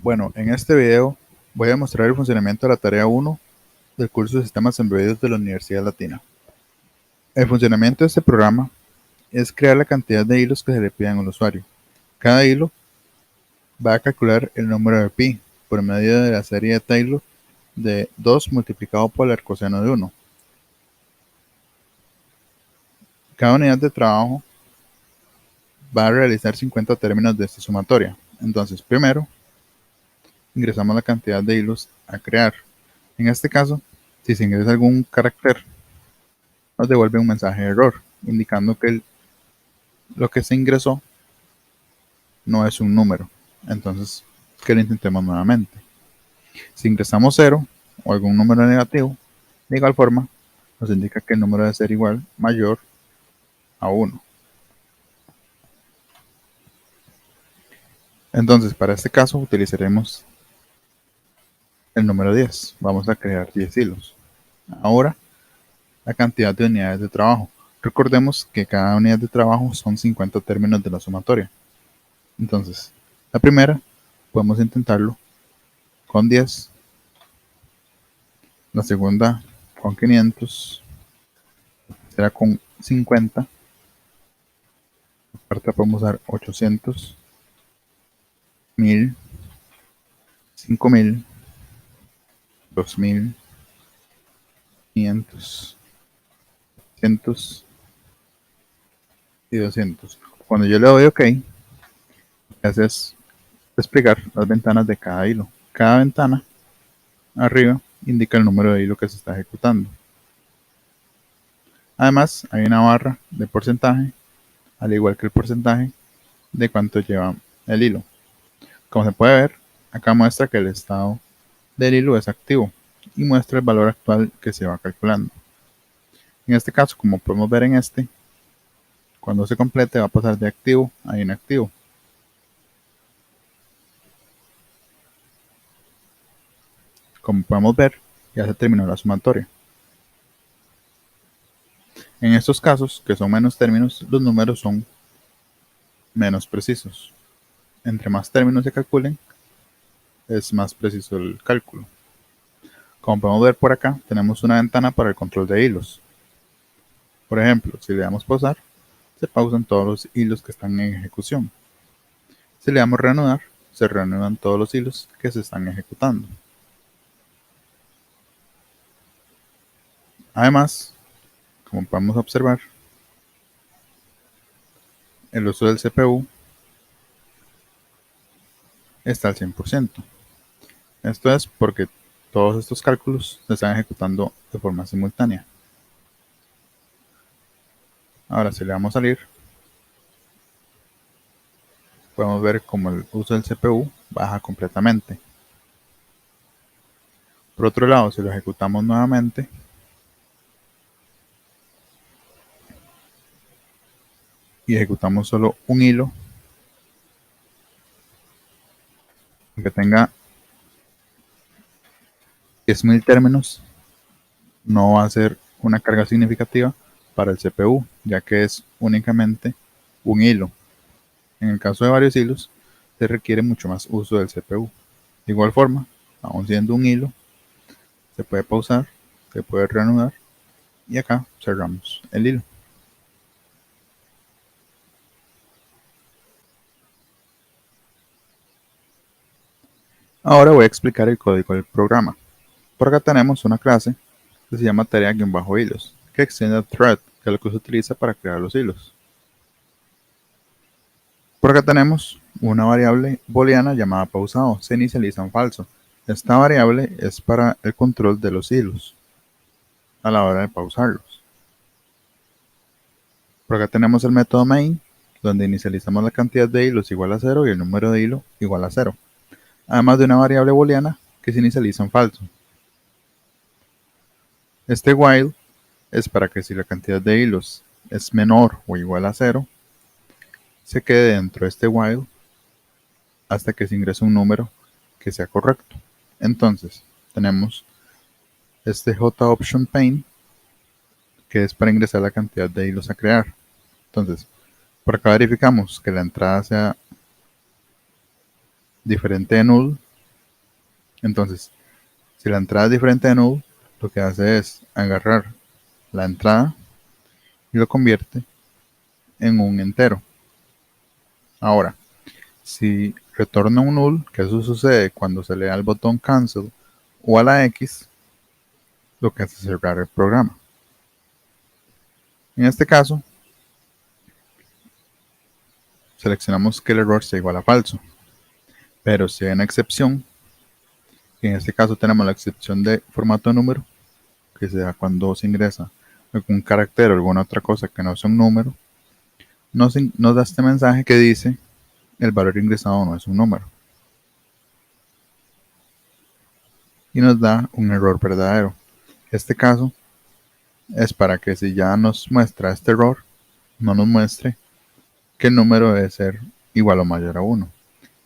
Bueno, en este video voy a mostrar el funcionamiento de la tarea 1 del curso de Sistemas Embebidos de la Universidad Latina. El funcionamiento de este programa es crear la cantidad de hilos que se le pidan al usuario. Cada hilo va a calcular el número de pi por medio de la serie de Taylor de 2 multiplicado por el arcoseno de 1. Cada unidad de trabajo va a realizar 50 términos de esta sumatoria. Entonces, primero, ingresamos la cantidad de hilos a crear. En este caso, si se ingresa algún carácter, nos devuelve un mensaje de error, indicando que lo que se ingresó no es un número. Entonces, que lo intentemos nuevamente. Si ingresamos 0 o algún número negativo, de igual forma, nos indica que el número debe ser igual, mayor a 1. Entonces, para este caso, utilizaremos el número 10. Vamos a crear 10 hilos. Ahora, la cantidad de unidades de trabajo. Recordemos que cada unidad de trabajo son 50 términos de la sumatoria. Entonces, la primera, podemos intentarlo con 10. La segunda con 500. Será con 50. Aparte podemos dar 800, 1000, 5000, 2000, 500, 100 y 200. Cuando yo le doy OK, lo que hace es desplegar las ventanas de cada hilo. Cada ventana arriba indica el número de hilo que se está ejecutando. Además, hay una barra de porcentaje, al igual que el porcentaje de cuánto lleva el hilo. Como se puede ver, acá muestra que el estado del hilo es activo y muestra el valor actual que se va calculando. En este caso, como podemos ver en este, cuando se complete va a pasar de activo a inactivo. Como podemos ver, ya se terminó la sumatoria. En estos casos, que son menos términos, los números son menos precisos. Entre más términos se calculen, es más preciso el cálculo. Como podemos ver por acá, tenemos una ventana para el control de hilos. Por ejemplo, si le damos pausar, se pausan todos los hilos que están en ejecución. Si le damos reanudar, se reanudan todos los hilos que se están ejecutando. Además, como podemos observar, el uso del CPU está al 100%. Esto es porque todos estos cálculos se están ejecutando de forma simultánea. Ahora, si le damos salir, podemos ver cómo el uso del CPU baja completamente. Por otro lado, si lo ejecutamos nuevamente, y ejecutamos solo un hilo, que tenga 10.000 términos, no va a ser una carga significativa para el CPU, ya que es únicamente un hilo. En el caso de varios hilos, se requiere mucho más uso del CPU. De igual forma, aun siendo un hilo, se puede pausar, se puede reanudar y acá cerramos el hilo. Ahora voy a explicar el código del programa. Por acá tenemos una clase que se llama tarea-hilos, que extiende a thread, que es lo que se utiliza para crear los hilos. Por acá tenemos una variable booleana llamada pausado, se inicializa en falso. Esta variable es para el control de los hilos a la hora de pausarlos. Por acá tenemos el método main, donde inicializamos la cantidad de hilos igual a 0 y el número de hilo igual a 0. Además de una variable booleana que se inicializa en falso. Este while es para que si la cantidad de hilos es menor o igual a 0, se quede dentro de este while hasta que se ingrese un número que sea correcto. Entonces, tenemos este JOptionPaint, que es para ingresar la cantidad de hilos a crear. Entonces, por acá verificamos que la entrada sea diferente de null Entonces, si la entrada es diferente de null, lo que hace es agarrar la entrada y lo convierte en un entero. Ahora, si retorna un null, que eso sucede cuando se le da al botón cancel o a la X, lo que hace es cerrar el programa. En este caso, seleccionamos que el error sea igual a falso. Pero si hay una excepción, en este caso tenemos la excepción de formato de número, que se da cuando se ingresa algún carácter o alguna otra cosa que no sea un número, nos da este mensaje que dice el valor ingresado no es un número. Y nos da un error verdadero. Este caso es para que si ya nos muestra este error, no nos muestre que el número debe ser igual o mayor a 1.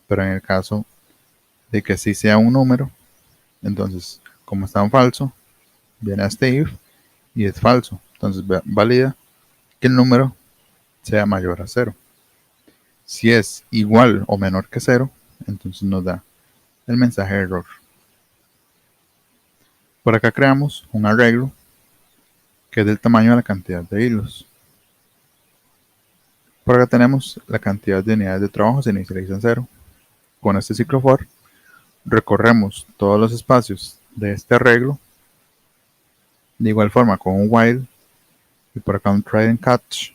Pero en el caso de que sí sea un número, entonces como está en falso, viene a este if y es falso. Entonces valida que el número sea mayor a 0. Si es igual o menor que 0, entonces nos da el mensaje de error. Por acá creamos un arreglo que es del tamaño de la cantidad de hilos. Por acá tenemos la cantidad de unidades de trabajo, se inicializa en 0. Con este ciclo for, recorremos todos los espacios de este arreglo. De igual forma con un while y por acá un try and catch.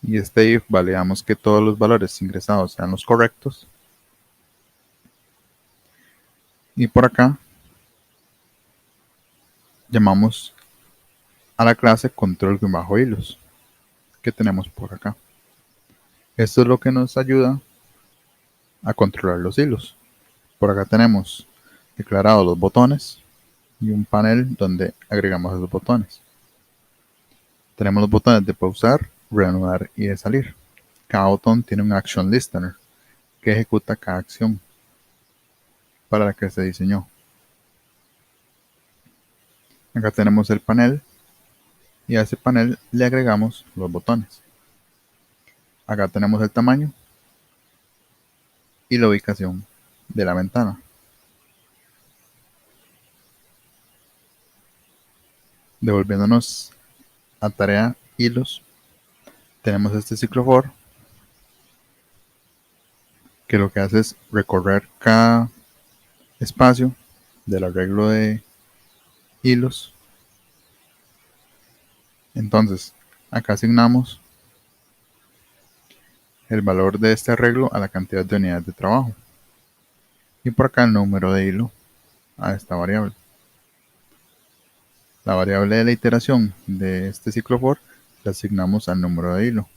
Y este if validamos que todos los valores ingresados sean los correctos. Y por acá llamamos a la clase control-hilos que tenemos por acá. Esto es lo que nos ayuda a controlar los hilos. Por acá tenemos declarados los botones y un panel donde agregamos esos botones. Tenemos los botones de pausar, reanudar y de salir. Cada botón tiene un action listener que ejecuta cada acción para la que se diseñó. Acá tenemos el panel y a ese panel le agregamos los botones. Acá tenemos el tamaño y la ubicación de la ventana. Devolviéndonos a tarea hilos, tenemos este ciclo for que lo que hace es recorrer cada espacio del arreglo de hilos. Entonces, acá asignamos el valor de este arreglo a la cantidad de unidades de trabajo. Y por acá el número de hilo a esta variable. La variable de la iteración de este ciclo for la asignamos al número de hilo.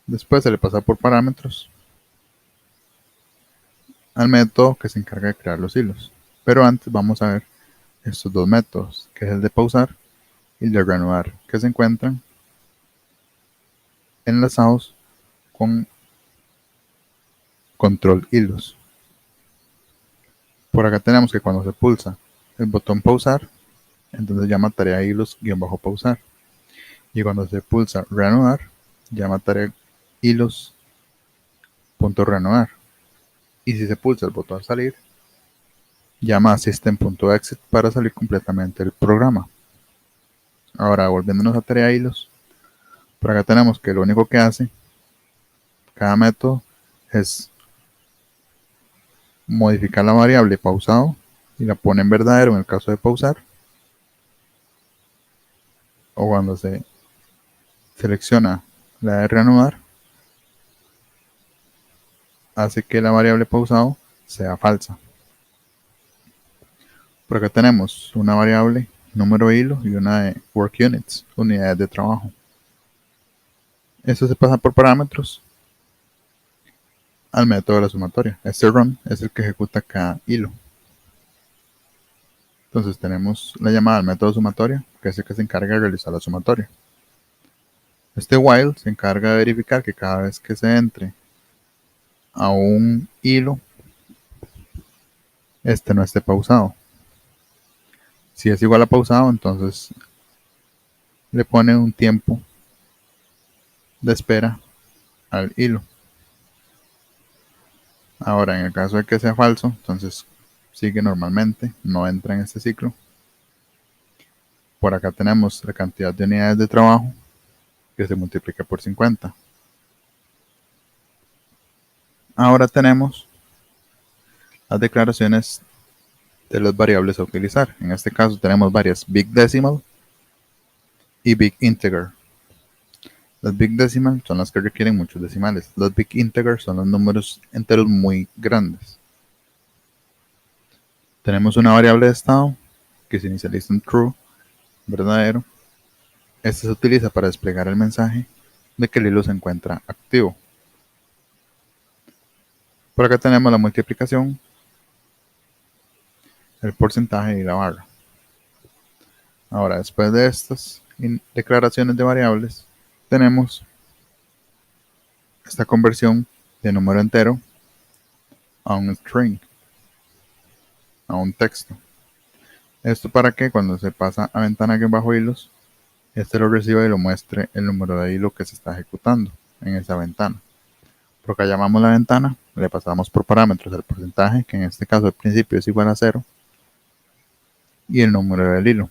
Después se le pasa por parámetros al método que se encarga de crear los hilos. Pero antes vamos a ver estos dos métodos, que es el de pausar y el de reanudar, que se encuentran enlazados con control hilos. Por acá tenemos que cuando se pulsa el botón pausar, entonces llama tarea hilos-pausar. Y cuando se pulsa reanudar, llama tarea hilos.reanudar. Y si se pulsa el botón salir, llama a system.exit para salir completamente del programa. Ahora, volviéndonos a tarea hilos, por acá tenemos que lo único que hace cada método es modificar la variable pausado y la pone en verdadero en el caso de pausar, o cuando se selecciona la de reanudar, hace que la variable pausado sea falsa. Por acá tenemos una variable número de hilo y una de work units, unidades de trabajo. Esto se pasa por parámetros al método de la sumatoria. Este run es el que ejecuta cada hilo. Entonces tenemos la llamada al método sumatoria, que es el que se encarga de realizar la sumatoria. Este while se encarga de verificar que cada vez que se entre a un hilo, este no esté pausado. Si es igual a pausado, entonces le pone un tiempo de espera al hilo. Ahora, en el caso de que sea falso, entonces sigue normalmente, no entra en este ciclo. Por acá tenemos la cantidad de unidades de trabajo que se multiplica por 50. Ahora tenemos las declaraciones de las variables a utilizar. En este caso tenemos varias: Big Decimal y Big Integer. Las Big Decimal son las que requieren muchos decimales. Los Big Integer son los números enteros muy grandes. Tenemos una variable de estado que se inicializa en true, verdadero. Este se utiliza para desplegar el mensaje de que el hilo se encuentra activo. Por acá tenemos la multiplicación, el porcentaje y la barra. Ahora, después de estas declaraciones de variables, tenemos esta conversión de número entero a un string, a un texto. Esto para que cuando se pasa a ventana que bajo hilos, este lo reciba y lo muestre el número de hilo que se está ejecutando en esa ventana. Por acá llamamos la ventana, le pasamos por parámetros el porcentaje, que en este caso al principio es igual a 0, y el número del hilo.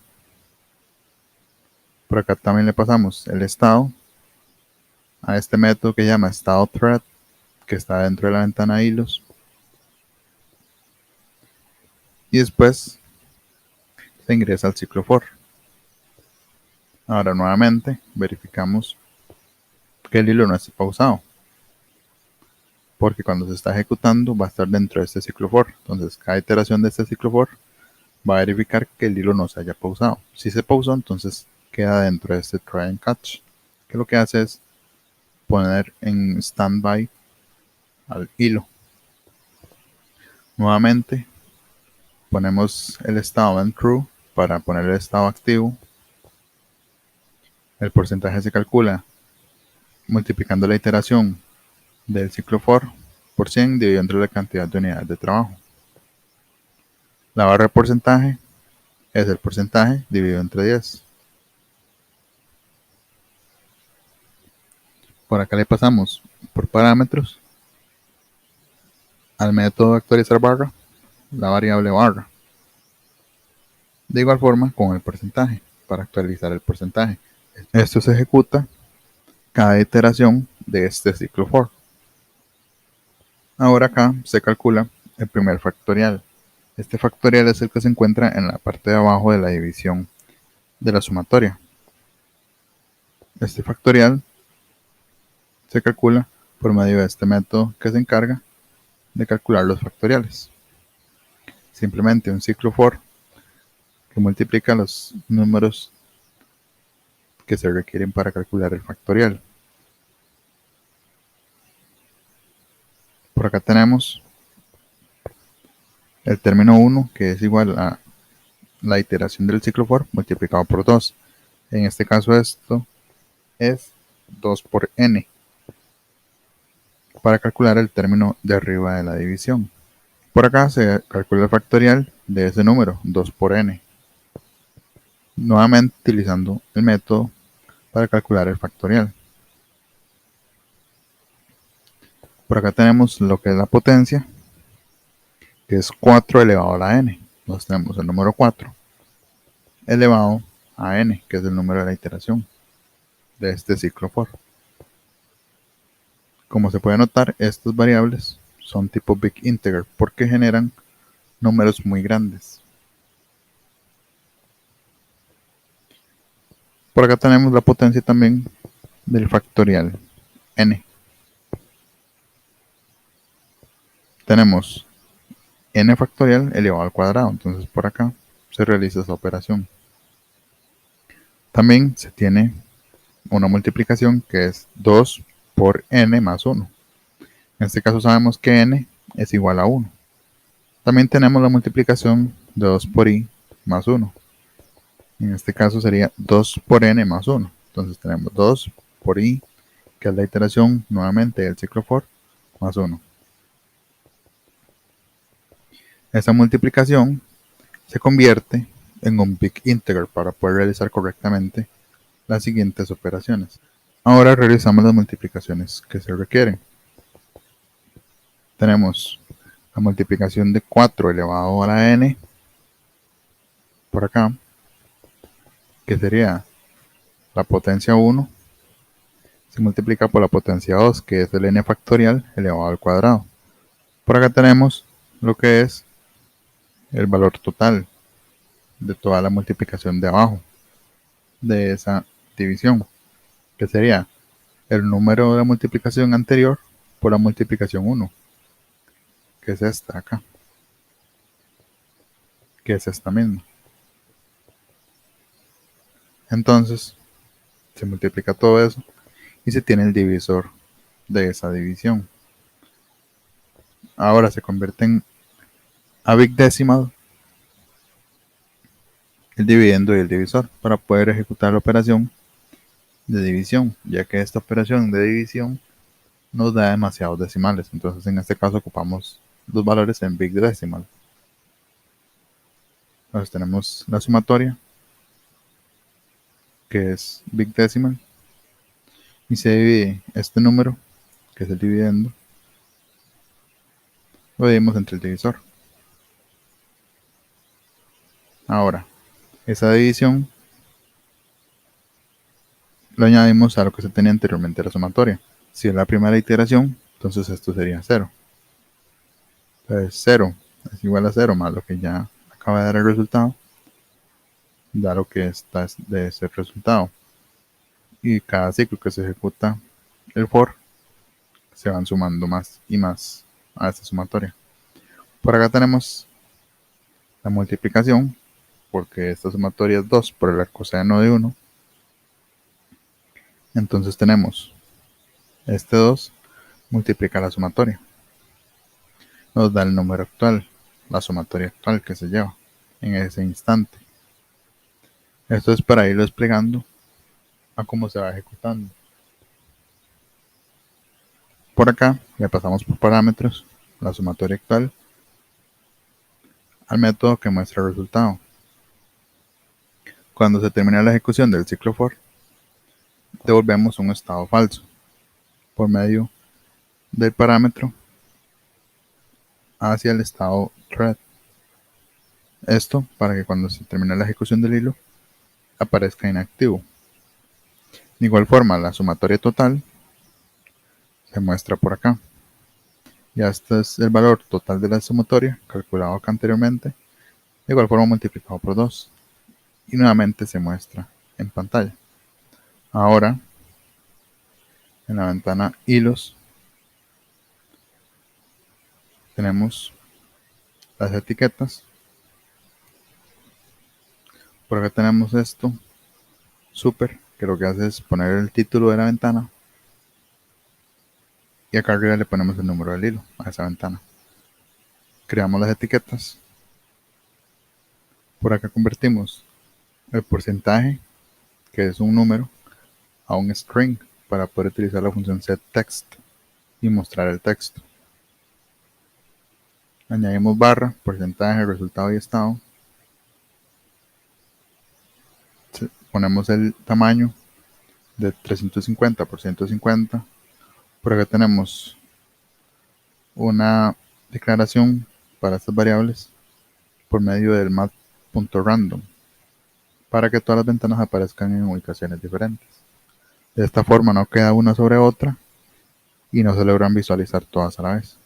Por acá también le pasamos el estado a este método que se llama estado thread, que está dentro de la ventana hilos. Y después se ingresa al ciclo for. Ahora nuevamente verificamos que el hilo no esté pausado, porque cuando se está ejecutando va a estar dentro de este ciclo for. Entonces cada iteración de este ciclo for va a verificar que el hilo no se haya pausado. Si se pausó, entonces queda dentro de este try and catch, que lo que hace es poner en standby al hilo. Nuevamente ponemos el estado en true para poner el estado activo. El porcentaje se calcula multiplicando la iteración del ciclo for por 100 dividido entre la cantidad de unidades de trabajo. La barra de porcentaje es el porcentaje dividido entre 10. Por acá le pasamos por parámetros al método de actualizar barra la variable barra. De igual forma con el porcentaje para actualizar el porcentaje. Esto se ejecuta cada iteración de este ciclo for. Ahora acá se calcula el primer factorial. Este factorial es el que se encuentra en la parte de abajo de la división de la sumatoria. Este factorial se calcula por medio de este método que se encarga de calcular los factoriales. Simplemente un ciclo for que multiplica los números que se requieren para calcular el factorial. Por acá tenemos el término 1, que es igual a la iteración del ciclo for multiplicado por 2. En este caso esto es 2 por n, para calcular el término de arriba de la división. Por acá se calcula el factorial de ese número, 2 por n. Nuevamente utilizando el método para calcular el factorial. Por acá tenemos lo que es la potencia, que es 4 elevado a la n. Entonces tenemos el número 4 elevado a n, que es el número de la iteración de este ciclo for. Como se puede notar, estas variables son tipo big integer porque generan números muy grandes. Por acá tenemos la potencia también del factorial n. Tenemos n factorial elevado al cuadrado, entonces por acá se realiza esa operación. También se tiene una multiplicación que es 2 por n más 1. En este caso sabemos que n es igual a 1. También tenemos la multiplicación de 2 por i más 1. En este caso sería 2 por n más 1. Entonces tenemos 2 por i, que es la iteración nuevamente del ciclo for, más 1. Esta multiplicación se convierte en un big integer para poder realizar correctamente las siguientes operaciones. Ahora realizamos las multiplicaciones que se requieren. Tenemos la multiplicación de 4 elevado a la n por acá, que sería la potencia 1, se multiplica por la potencia 2, que es el n factorial elevado al cuadrado. Por acá tenemos lo que es el valor total de toda la multiplicación de abajo de esa división, que sería el número de la multiplicación anterior por la multiplicación 1, que es esta acá, que es esta misma. Entonces se multiplica todo eso y se tiene el divisor de esa división. Ahora se convierten a big decimal el dividendo y el divisor para poder ejecutar la operación de división, ya que esta operación de división nos da demasiados decimales. Entonces en este caso ocupamos los valores en big decimal. Entonces tenemos la sumatoria, que es big decimal, y se divide este número, que es el dividendo, lo dividimos entre el divisor. Ahora, esa división lo añadimos a lo que se tenía anteriormente, la sumatoria. Si es la primera iteración, entonces esto sería 0. Entonces 0 es igual a 0 más lo que ya acaba de dar el resultado, da lo que está de ese resultado. Y cada ciclo que se ejecuta el for, se van sumando más y más a esta sumatoria. Por acá tenemos la multiplicación, porque esta sumatoria es 2 por el coseno de 1. Entonces tenemos este 2 multiplica la sumatoria. Nos da el número actual, la sumatoria actual que se lleva en ese instante. Esto es para irlo desplegando a cómo se va ejecutando. Por acá le pasamos por parámetros la sumatoria actual al método que muestra el resultado. Cuando se termina la ejecución del ciclo for, devolvemos un estado falso por medio del parámetro hacia el estado thread. Esto para que cuando se termine la ejecución del hilo aparezca inactivo. De igual forma, la sumatoria total se muestra por acá. Ya este es el valor total de la sumatoria calculado acá anteriormente, de igual forma multiplicado por 2, y nuevamente se muestra en pantalla. Ahora, en la ventana hilos, tenemos las etiquetas. Por acá tenemos esto, super, que lo que hace es poner el título de la ventana, y acá arriba le ponemos el número del hilo a esa ventana. Creamos las etiquetas. Por acá convertimos el porcentaje, que es un número, a un string para poder utilizar la función setText y mostrar el texto. Añadimos barra, porcentaje, resultado y estado. Ponemos el tamaño de 350 por 150. Por acá tenemos una declaración para estas variables por medio del mat.random para que todas las ventanas aparezcan en ubicaciones diferentes. De esta forma no queda una sobre otra y no se logran visualizar todas a la vez.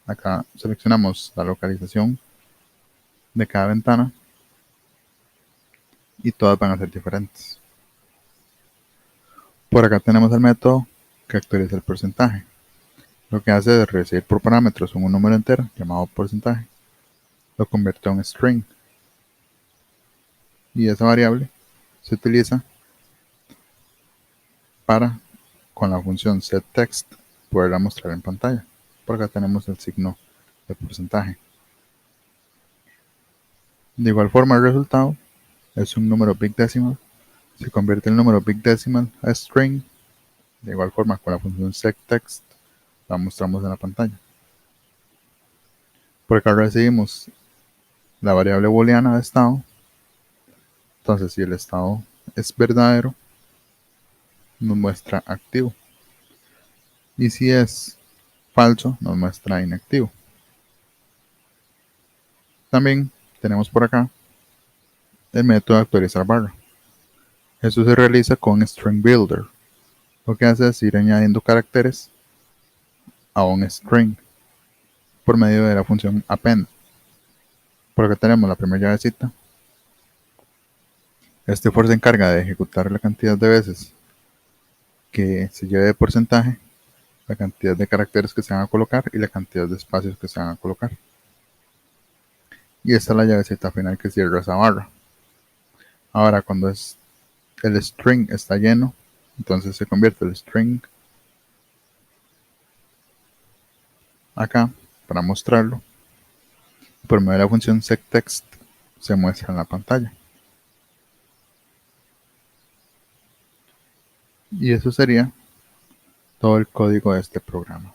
Acá seleccionamos la localización de cada ventana y todas van a ser diferentes. Por acá tenemos el método que actualiza el porcentaje. Lo que hace es recibir por parámetros un número entero llamado porcentaje, lo convierte en string, y esa variable se utiliza para, con la función setText, poderla mostrar en pantalla. Por acá tenemos el signo de porcentaje. De igual forma, el resultado es un número big decimal. Se convierte el número big decimal a string. De igual forma, con la función setText la mostramos en la pantalla. Por acá recibimos la variable booleana de estado. Entonces, si el estado es verdadero, nos muestra activo. Y si es falso, nos muestra inactivo. También tenemos por acá el método de actualizar barra. Esto se realiza con String Builder. Lo que hace es ir añadiendo caracteres a un string por medio de la función append. Por acá tenemos la primera llavecita. Este for se encarga de ejecutar la cantidad de veces que se lleve de porcentaje, la cantidad de caracteres que se van a colocar y la cantidad de espacios que se van a colocar. Y esta es la llavecita final que cierra esa barra. Ahora, cuando el string está lleno, entonces se convierte el string acá para mostrarlo. Por medio de la función setText se muestra en la pantalla. Y eso sería todo el código de este programa.